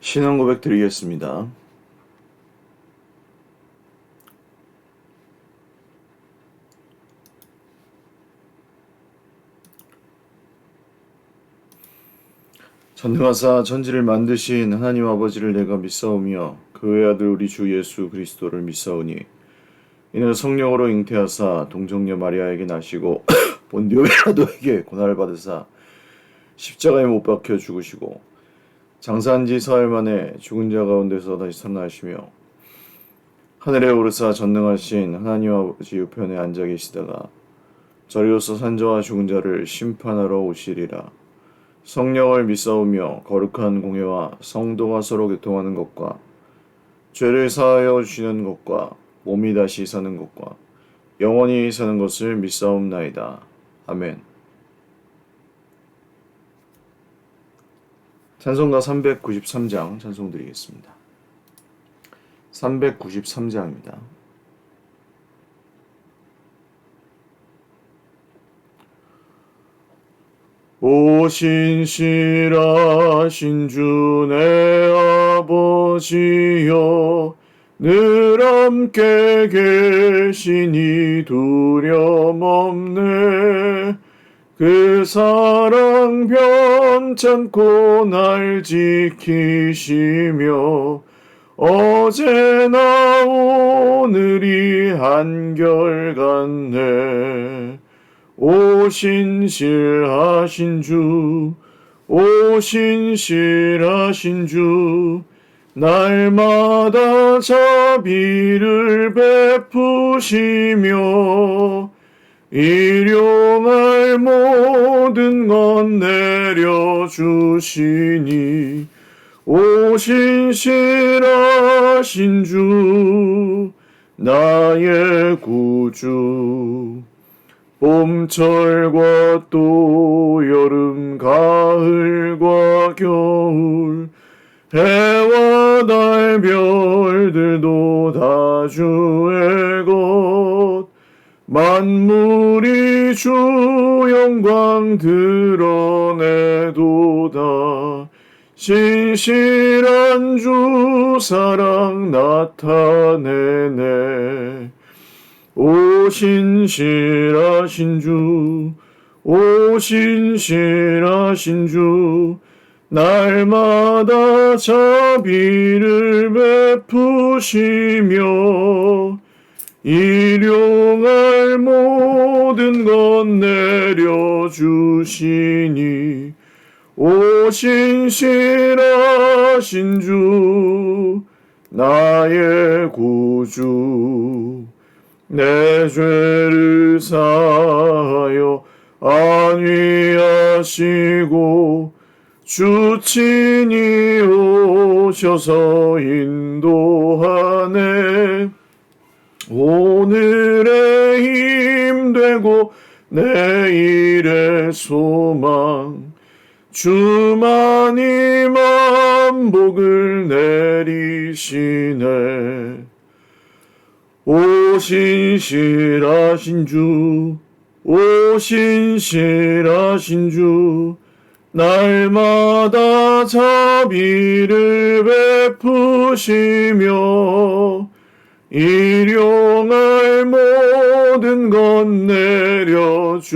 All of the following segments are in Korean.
신앙 고백 드리겠습니다. 전능하사 천지를 만드신 하나님 아버지를 내가 믿사오며 그 외아들 우리 주 예수 그리스도를 믿사오니 이는 성령으로 잉태하사 동정녀 마리아에게 나시고 본디오 빌라도에게 고난을 받으사 십자가에 못 박혀 죽으시고 장사한 지 사흘 만에 죽은 자 가운데서 다시 살아나시며 하늘에 오르사 전능하신 하나님 아버지 우편에 앉아 계시다가 저리로서 산자와 죽은 자를 심판하러 오시리라. 성령을 믿사오며 거룩한 공예와 성도가 서로 교통하는 것과 죄를 사하여 주시는 것과 몸이 다시 사는 것과 영원히 사는 것을 믿사옵나이다. 아멘. 찬송가 393장 찬송 드리겠습니다. 393장입니다. 오 신실하신 주 내 아버지여 늘 함께 계시니 두려움 없네. 그 사랑 변찮고 날 지키시며 어제나 오늘이 한결같네. 오 신실하신 주, 오 신실하신 주, 날마다 자비를 베푸시며 일용할 모든 것 내려주시니 오 신실하신 주, 나의 구주. 봄철과 또 여름 가을과 겨울 해와 달 별들도 다 주의 것 만물이 주 영광 드러내도다. 신실한 주 사랑 나타내네. 오 신실하신 주, 오 신실하신 주, 날마다 자비를 베푸시며 일용할 모든 것 내려주시니 오 신실하신 주, 나의 구주. 내 죄를 사하여 안위하시고 주 친히 오셔서 인도하네. 오늘의 힘 되고 내일의 소망 주만이 만복을 내리시네. 오 신실하신 주, 오 신실하신 주, 날마다 자비를 베푸시며 일용할 모든 것 내려주시니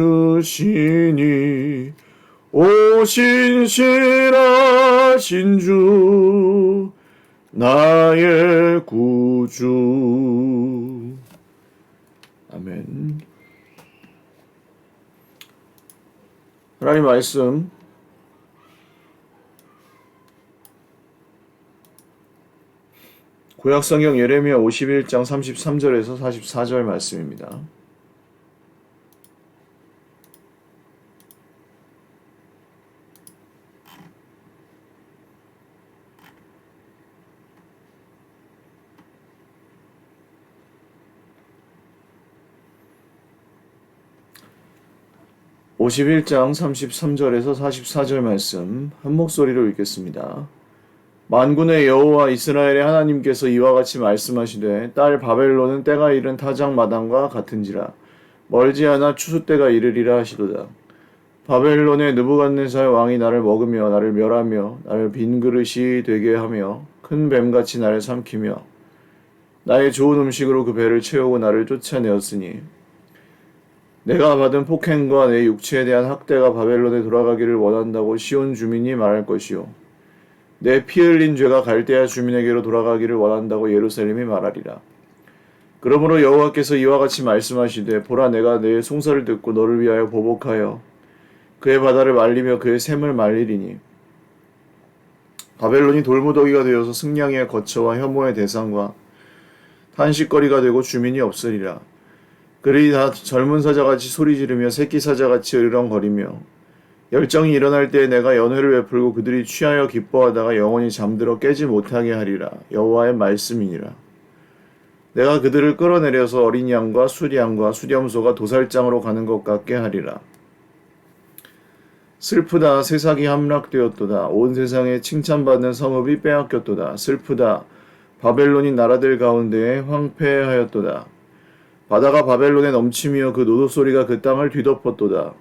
오 신실하신 주, 나의 구주. 아멘. 하나님 말씀 구약성경 예레미야 51장 33절에서 44절 말씀입니다. (51장) 33절에서 44절 말씀 한 목소리로 읽겠습니다. 만군의 여호와 이스라엘의 하나님께서 이와 같이 말씀하시되 딸 바벨론은 때가 이른 타작 마당과 같은지라 멀지 않아 추수 때가 이르리라 하시도다. 바벨론의 느부갓네살 왕이 나를 먹으며 나를 멸하며 나를 빈 그릇이 되게 하며 큰 뱀같이 나를 삼키며 나의 좋은 음식으로 그 배를 채우고 나를 쫓아내었으니 내가 받은 폭행과 내 육체에 대한 학대가 바벨론에 돌아가기를 원한다고 시온 주민이 말할 것이요 내 피 흘린 죄가 갈대아 주민에게로 돌아가기를 원한다고 예루살렘이 말하리라. 그러므로 여호와께서 이와 같이 말씀하시되 보라 내가 내 송사를 듣고 너를 위하여 보복하여 그의 바다를 말리며 그의 샘을 말리리니 바벨론이 돌무더기가 되어서 승냥이의 거처와 혐오의 대상과 탄식거리가 되고 주민이 없으리라. 그들이 다 젊은 사자같이 소리 지르며 새끼 사자같이 으르렁거리며 열정이 일어날 때에 내가 연회를 베풀고 그들이 취하여 기뻐하다가 영원히 잠들어 깨지 못하게 하리라. 여호와의 말씀이니라. 내가 그들을 끌어내려서 어린 양과 수양과 수렴소가 도살장으로 가는 것 같게 하리라. 슬프다 세상이 함락되었도다. 온 세상에 칭찬받는 성읍이 빼앗겼도다. 슬프다 바벨론이 나라들 가운데에 황폐하였도다. 바다가 바벨론에 넘치며 그 노도소리가 그 땅을 뒤덮었도다.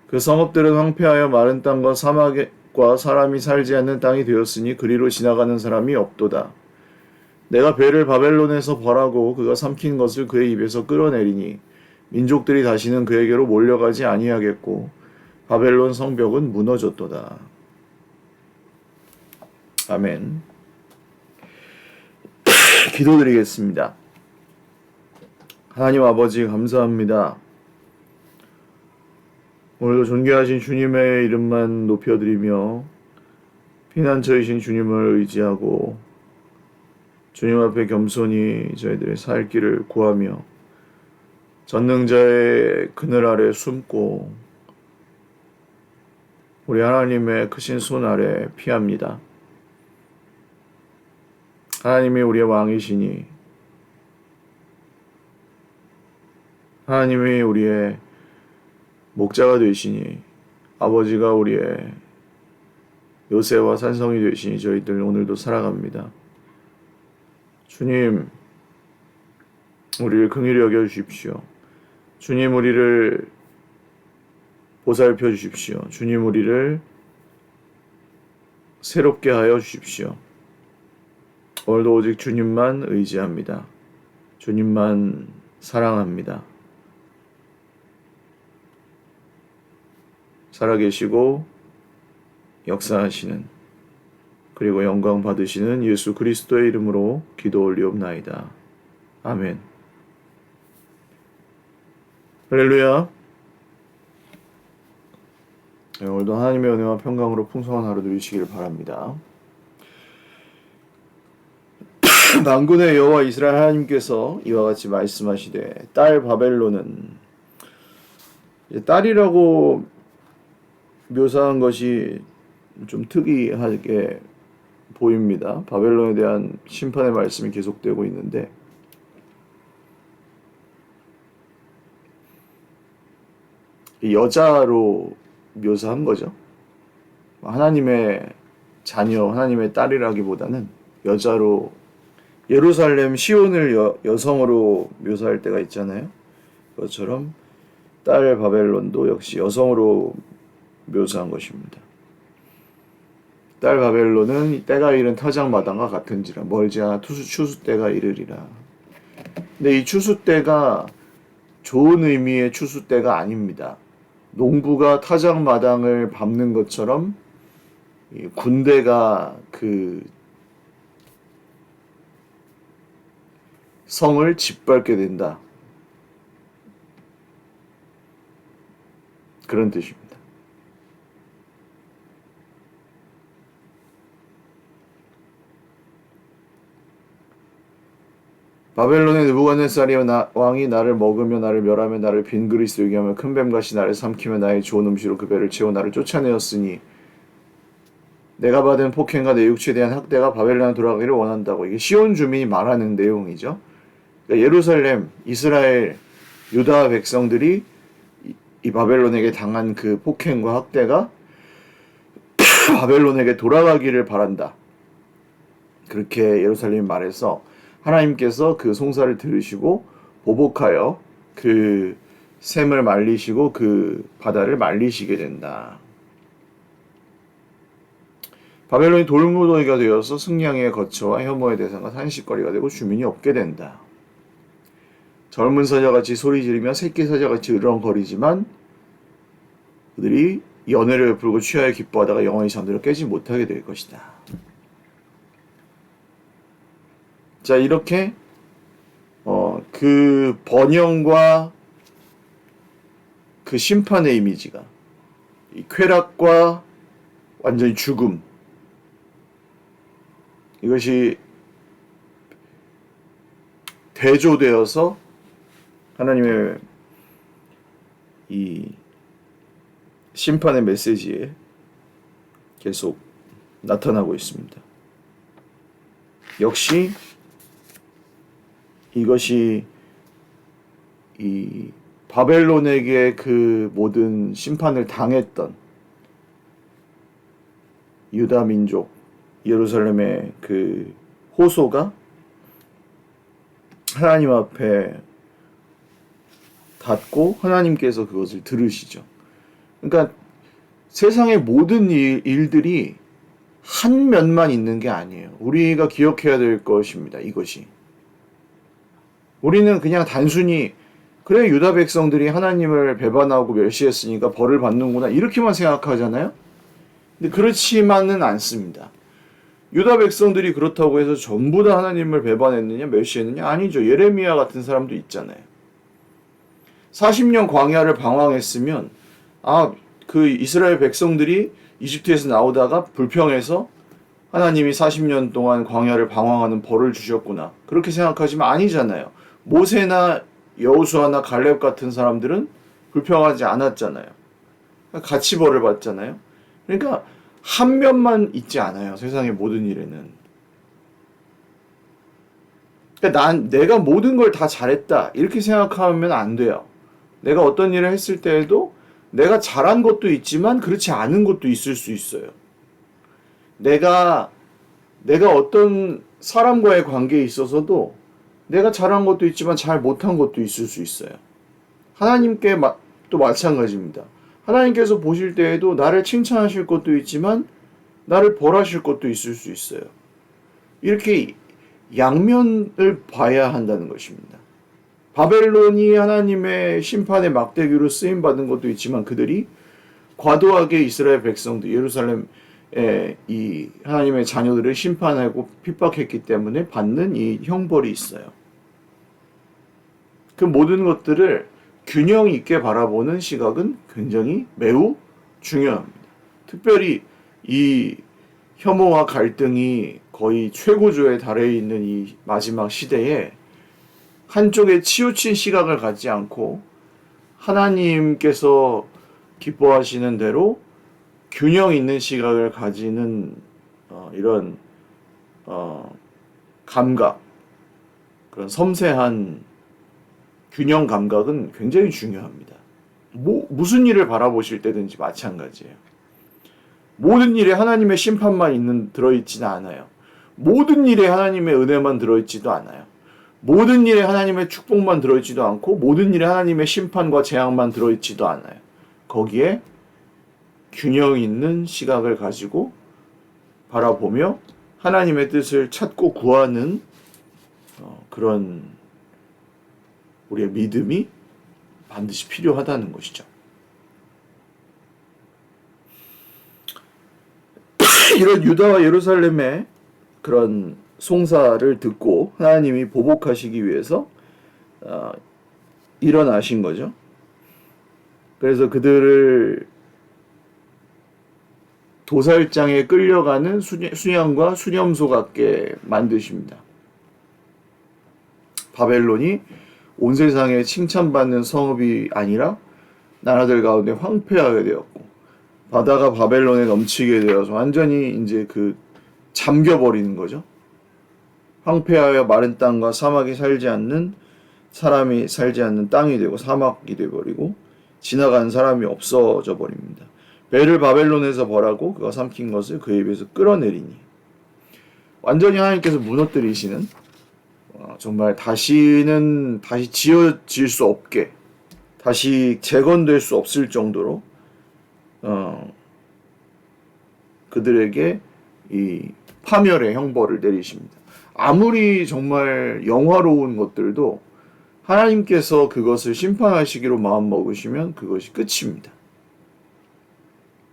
그 성읍들은 황폐하여 마른 땅과 사막과 사람이 살지 않는 땅이 되었으니 그리로 지나가는 사람이 없도다. 내가 배를 바벨론에서 벌하고 그가 삼킨 것을 그의 입에서 끌어내리니 민족들이 다시는 그에게로 몰려가지 아니하겠고 바벨론 성벽은 무너졌도다. 아멘. 기도드리겠습니다. 하나님 아버지 감사합니다. 오늘도 존귀하신 주님의 이름만 높여드리며 피난처이신 주님을 의지하고 주님 앞에 겸손히 저희들의 살 길을 구하며 전능자의 그늘 아래 숨고 우리 하나님의 크신 손 아래 피합니다. 하나님이 우리의 왕이시니 하나님이 우리의 목자가 되시니 아버지가 우리의 요새와 산성이 되시니 저희들 오늘도 살아갑니다. 주님, 우리를 긍휼히 여겨 주십시오. 주님, 우리를 보살펴 주십시오. 주님, 우리를 새롭게 하여 주십시오. 오늘도 오직 주님만 의지합니다. 주님만 사랑합니다. 살아계시고 역사하시는 그리고 영광 받으시는 예수 그리스도의 이름으로 기도 올리옵나이다. 아멘. 할렐루야. 오늘도 하나님의 은혜와 평강으로 풍성한 하루 누리시기를 바랍니다. 만군의 여호와 이스라엘 하나님께서 이와 같이 말씀하시되 딸 바벨론은 딸이라고 묘사한 것이 좀 특이하게 보입니다. 바벨론에 대한 심판의 말씀이 계속되고 있는데 여자로 묘사한 거죠. 하나님의 자녀, 하나님의 딸이라기보다는 여자로 예루살렘 시온을 여성으로 묘사할 때가 있잖아요. 그것처럼 딸 바벨론도 역시 여성으로 묘사한 것입니다. 딸 바벨론은 때가 이른 타작마당과 같은지라 멀지 않아 추수 때가 이르리라. 근데 이 추수 때가 좋은 의미의 추수 때가 아닙니다. 농부가 타작마당을 밟는 것처럼 군대가 그 성을 짓밟게 된다. 그런 뜻입니다. 바벨론의 느부갓네살이 왕이 나를 먹으며 나를 멸하며 나를 빈 그릇이 되게 하며 큰 뱀같이 나를 삼키며 나의 좋은 음식으로 그 배를 채워 나를 쫓아내었으니 내가 받은 폭행과 내 육체에 대한 학대가 바벨론에 돌아가기를 원한다고. 이게 시온 주민이 말하는 내용이죠. 그러니까 예루살렘, 이스라엘, 유다 백성들이 이 바벨론에게 당한 그 폭행과 학대가 바벨론에게 돌아가기를 바란다. 그렇게 예루살렘이 말해서 하나님께서 그 송사를 들으시고 보복하여 그 샘을 말리시고 그 바다를 말리시게 된다. 바벨론이 돌무더기가 되어서 승냥이의 거처와 혐오의 대상과 산식거리가 되고 주민이 없게 된다. 젊은 사자같이 소리 지르며 새끼 사자같이 으렁거리지만 그들이 연회를 베풀고 취하여 기뻐하다가 영원히 잠들어 깨지 못하게 될 것이다. 자, 이렇게 그 번영과 그 심판의 이미지가 이 쾌락과 완전히 죽음, 이것이 대조되어서 하나님의 이 심판의 메시지에 계속 나타나고 있습니다. 역시 이것이 이 바벨론에게 그 모든 심판을 당했던 유다 민족, 예루살렘의 그 호소가 하나님 앞에 닿고 하나님께서 그것을 들으시죠. 그러니까 세상의 모든 일들이 한 면만 있는 게 아니에요. 우리가 기억해야 될 것입니다. 이것이. 우리는 그냥 단순히 그래 유다 백성들이 하나님을 배반하고 멸시했으니까 벌을 받는구나 이렇게만 생각하잖아요. 근데 그렇지만은 않습니다. 유다 백성들이 그렇다고 해서 전부 다 하나님을 배반했느냐 멸시했느냐 아니죠. 예레미야 같은 사람도 있잖아요. 40년 광야를 방황했으면 그 이스라엘 백성들이 이집트에서 나오다가 불평해서 하나님이 40년 동안 광야를 방황하는 벌을 주셨구나 그렇게 생각하지만 아니잖아요. 모세나 여호수아나 갈렙 같은 사람들은 불평하지 않았잖아요. 같이 벌을 받잖아요. 그러니까 한 면만 있지 않아요. 세상의 모든 일에는. 그러니까 내가 모든 걸 다 잘했다 이렇게 생각하면 안 돼요. 내가 어떤 일을 했을 때에도 내가 잘한 것도 있지만 그렇지 않은 것도 있을 수 있어요. 내가 어떤 사람과의 관계에 있어서도 내가 잘한 것도 있지만 잘 못한 것도 있을 수 있어요. 하나님께 또 마찬가지입니다. 하나님께서 보실 때에도 나를 칭찬하실 것도 있지만 나를 벌하실 것도 있을 수 있어요. 이렇게 양면을 봐야 한다는 것입니다. 바벨론이 하나님의 심판의 막대기로 쓰임받은 것도 있지만 그들이 과도하게 이스라엘 백성들, 예루살렘의 이 하나님의 자녀들을 심판하고 핍박했기 때문에 받는 이 형벌이 있어요. 그 모든 것들을 균형 있게 바라보는 시각은 굉장히 매우 중요합니다. 특별히 이 혐오와 갈등이 거의 최고조에 달해 있는 이 마지막 시대에 한쪽에 치우친 시각을 갖지 않고 하나님께서 기뻐하시는 대로 균형 있는 시각을 가지는 이런 감각, 그런 섬세한 균형 감각은 굉장히 중요합니다. 무슨 일을 바라보실 때든지 마찬가지예요. 모든 일에 하나님의 심판만 들어있지는 않아요. 모든 일에 하나님의 은혜만 들어있지도 않아요. 모든 일에 하나님의 축복만 들어있지도 않고 모든 일에 하나님의 심판과 재앙만 들어있지도 않아요. 거기에 균형 있는 시각을 가지고 바라보며 하나님의 뜻을 찾고 구하는 그런 우리의 믿음이 반드시 필요하다는 것이죠. 이런 유다와 예루살렘의 그런 송사를 듣고 하나님이 보복하시기 위해서 일어나신 거죠. 그래서 그들을 도살장에 끌려가는 수양과 수렴소 같게 만드십니다. 바벨론이 온 세상에 칭찬받는 성읍이 아니라 나라들 가운데 황폐하게 되었고 바다가 바벨론에 넘치게 되어서 완전히 이제 잠겨버리는 거죠. 황폐하여 마른 땅과 사막이 살지 않는 사람이 살지 않는 땅이 되고 사막이 되어버리고 지나가는 사람이 없어져 버립니다. 배를 바벨론에서 벌하고 그가 삼킨 것을 그의 입에서 끌어내리니 완전히 하나님께서 무너뜨리시는 정말 다시 지어질 수 없게 다시 재건될 수 없을 정도로 그들에게 이 파멸의 형벌을 내리십니다. 아무리 정말 영화로운 것들도 하나님께서 그것을 심판하시기로 마음먹으시면 그것이 끝입니다.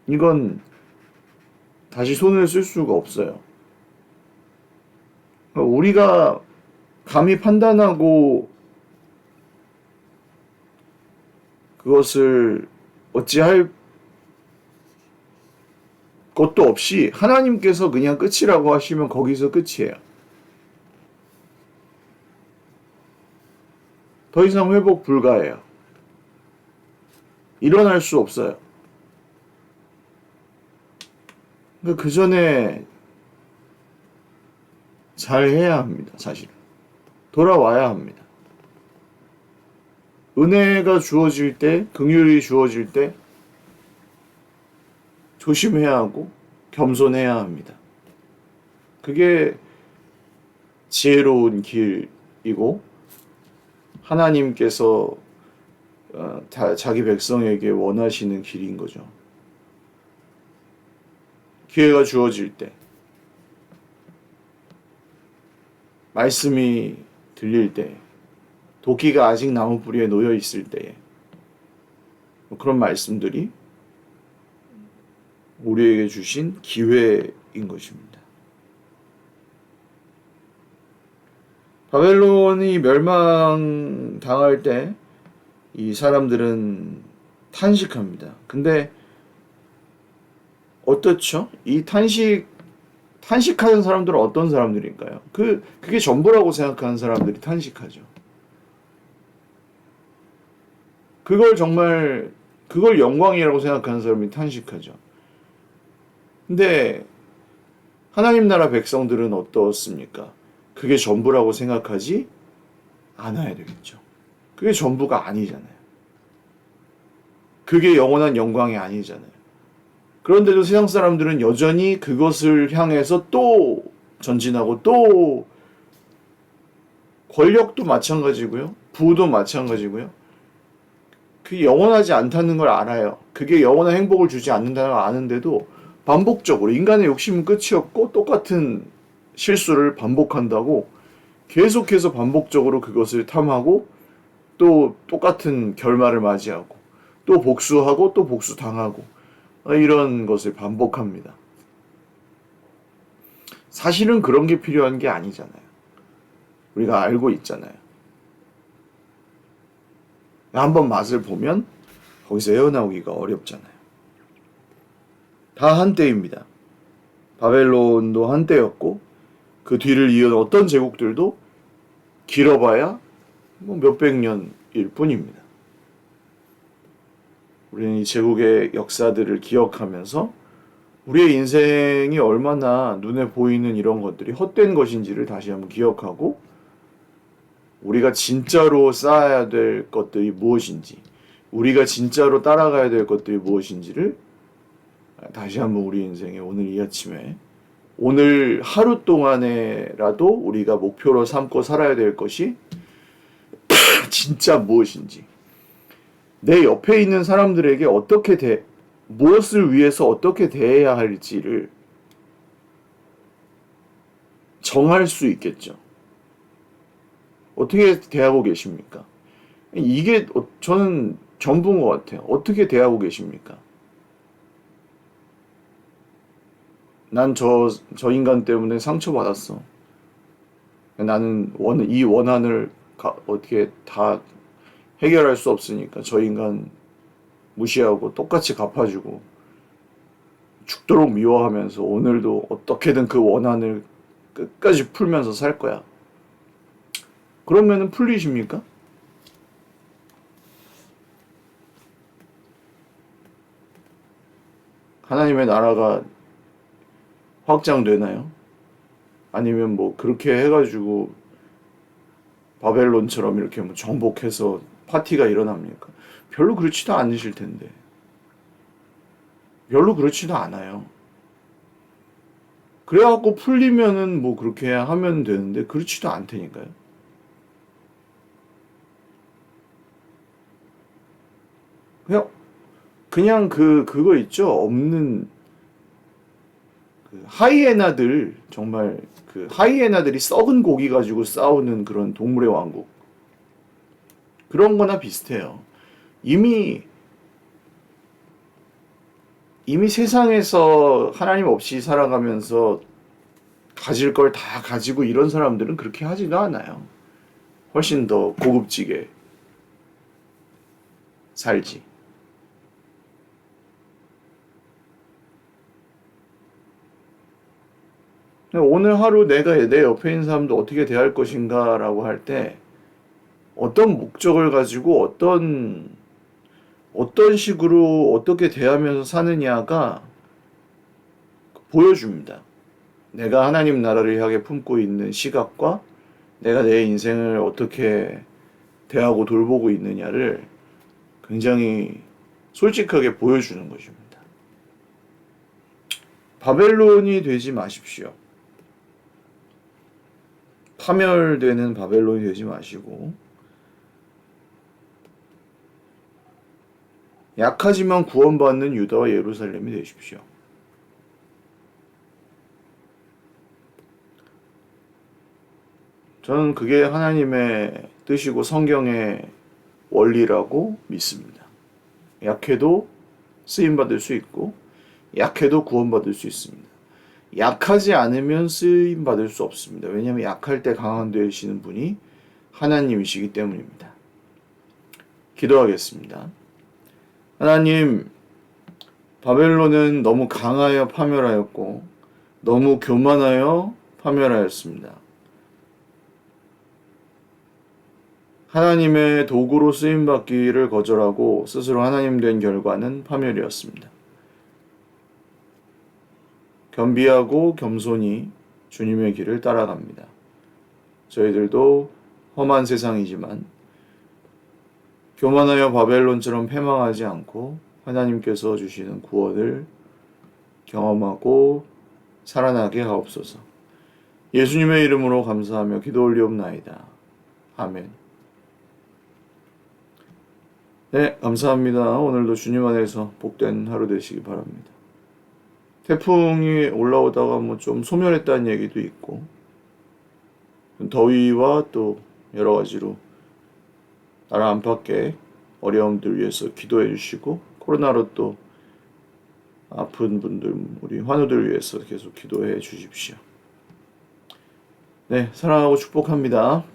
이건 다시 손을 쓸 수가 없어요. 우리가 감히 판단하고 그것을 어찌할 것도 없이 하나님께서 그냥 끝이라고 하시면 거기서 끝이에요. 더 이상 회복 불가해요. 일어날 수 없어요. 그 전에 잘 해야 합니다, 사실은. 돌아와야 합니다. 은혜가 주어질 때, 긍휼이 주어질 때 조심해야 하고 겸손해야 합니다. 그게 지혜로운 길이고 하나님께서 자기 백성에게 원하시는 길인 거죠. 기회가 주어질 때, 말씀이 들릴 때, 도끼가 아직 나무 뿌리에 놓여 있을 때에 그런 말씀들이 우리에게 주신 기회인 것입니다. 바벨론이 멸망당할 때 이 사람들은 탄식합니다. 근데 어떻죠? 이 탄식하는 사람들은 어떤 사람들인가요? 그게 전부라고 생각하는 사람들이 탄식하죠. 그걸 영광이라고 생각하는 사람이 탄식하죠. 근데 하나님 나라 백성들은 어떻습니까? 그게 전부라고 생각하지 않아야 되겠죠. 그게 전부가 아니잖아요. 그게 영원한 영광이 아니잖아요. 그런데도 세상 사람들은 여전히 그것을 향해서 또 전진하고 또 권력도 마찬가지고요. 부도 마찬가지고요. 그게 영원하지 않다는 걸 알아요. 그게 영원한 행복을 주지 않는다는 걸 아는데도 반복적으로 인간의 욕심은 끝이 없고 똑같은 실수를 반복한다고 계속해서 반복적으로 그것을 탐하고 또 똑같은 결말을 맞이하고 또 복수하고 또 복수당하고 이런 것을 반복합니다. 사실은 그런 게 필요한 게 아니잖아요. 우리가 알고 있잖아요. 한번 맛을 보면 거기서 헤어나오기가 어렵잖아요. 다 한때입니다. 바벨론도 한때였고 그 뒤를 이은 어떤 제국들도 길어봐야 몇백 년일 뿐입니다. 우리는 이 제국의 역사들을 기억하면서 우리의 인생이 얼마나 눈에 보이는 이런 것들이 헛된 것인지를 다시 한번 기억하고 우리가 진짜로 쌓아야 될 것들이 무엇인지 우리가 진짜로 따라가야 될 것들이 무엇인지를 다시 한번 우리 인생에 오늘 이 아침에 오늘 하루 동안에라도 우리가 목표로 삼고 살아야 될 것이 진짜 무엇인지 내 옆에 있는 사람들에게 무엇을 위해서 어떻게 대해야 할지를 정할 수 있겠죠. 어떻게 대하고 계십니까? 이게 저는 전부인 것 같아요. 어떻게 대하고 계십니까? 난 저 인간 때문에 상처받았어. 나는 이 원한을 어떻게 다 해결할 수 없으니까 저 인간 무시하고 똑같이 갚아주고 죽도록 미워하면서 오늘도 어떻게든 그 원한을 끝까지 풀면서 살 거야. 그러면은 풀리십니까? 하나님의 나라가 확장되나요? 아니면 뭐 그렇게 해가지고 바벨론처럼 이렇게 뭐 정복해서 파티가 일어납니까? 별로 그렇지도 않으실 텐데. 별로 그렇지도 않아요. 그래갖고 풀리면은 뭐 그렇게 하면 되는데 그렇지도 않다니까요. 그냥 그거 있죠. 없는 그 하이에나들, 정말 그 하이에나들이 썩은 고기 가지고 싸우는 그런 동물의 왕국. 그런 거나 비슷해요. 이미 세상에서 하나님 없이 살아가면서 가질 걸 다 가지고 이런 사람들은 그렇게 하지도 않아요. 훨씬 더 고급지게 살지. 오늘 하루 내가 내 옆에 있는 사람도 어떻게 대할 것인가라고 할 때 어떤 목적을 가지고 어떤 식으로 어떻게 대하면서 사느냐가 보여줍니다. 내가 하나님 나라를 향해 품고 있는 시각과 내가 내 인생을 어떻게 대하고 돌보고 있느냐를 굉장히 솔직하게 보여주는 것입니다. 바벨론이 되지 마십시오. 파멸되는 바벨론이 되지 마시고 약하지만 구원받는 유다와 예루살렘이 되십시오. 저는 그게 하나님의 뜻이고 성경의 원리라고 믿습니다. 약해도 쓰임받을 수 있고 약해도 구원받을 수 있습니다. 약하지 않으면 쓰임받을 수 없습니다. 왜냐하면 약할 때 강한 되시는 분이 하나님이시기 때문입니다. 기도하겠습니다. 하나님, 바벨론은 너무 강하여 파멸하였고 너무 교만하여 파멸하였습니다. 하나님의 도구로 쓰임받기를 거절하고 스스로 하나님 된 결과는 파멸이었습니다. 겸비하고 겸손히 주님의 길을 따라갑니다. 저희들도 험한 세상이지만 교만하여 바벨론처럼 패망하지 않고 하나님께서 주시는 구원을 경험하고 살아나게 하옵소서. 예수님의 이름으로 감사하며 기도 올리옵나이다. 아멘. 네, 감사합니다. 오늘도 주님 안에서 복된 하루 되시기 바랍니다. 태풍이 올라오다가 뭐 좀 소멸했다는 얘기도 있고, 더위와 또 여러 가지로 나라 안팎의 어려움들 위해서 기도해 주시고, 코로나로 또 아픈 분들, 우리 환우들 위해서 계속 기도해 주십시오. 네, 사랑하고 축복합니다.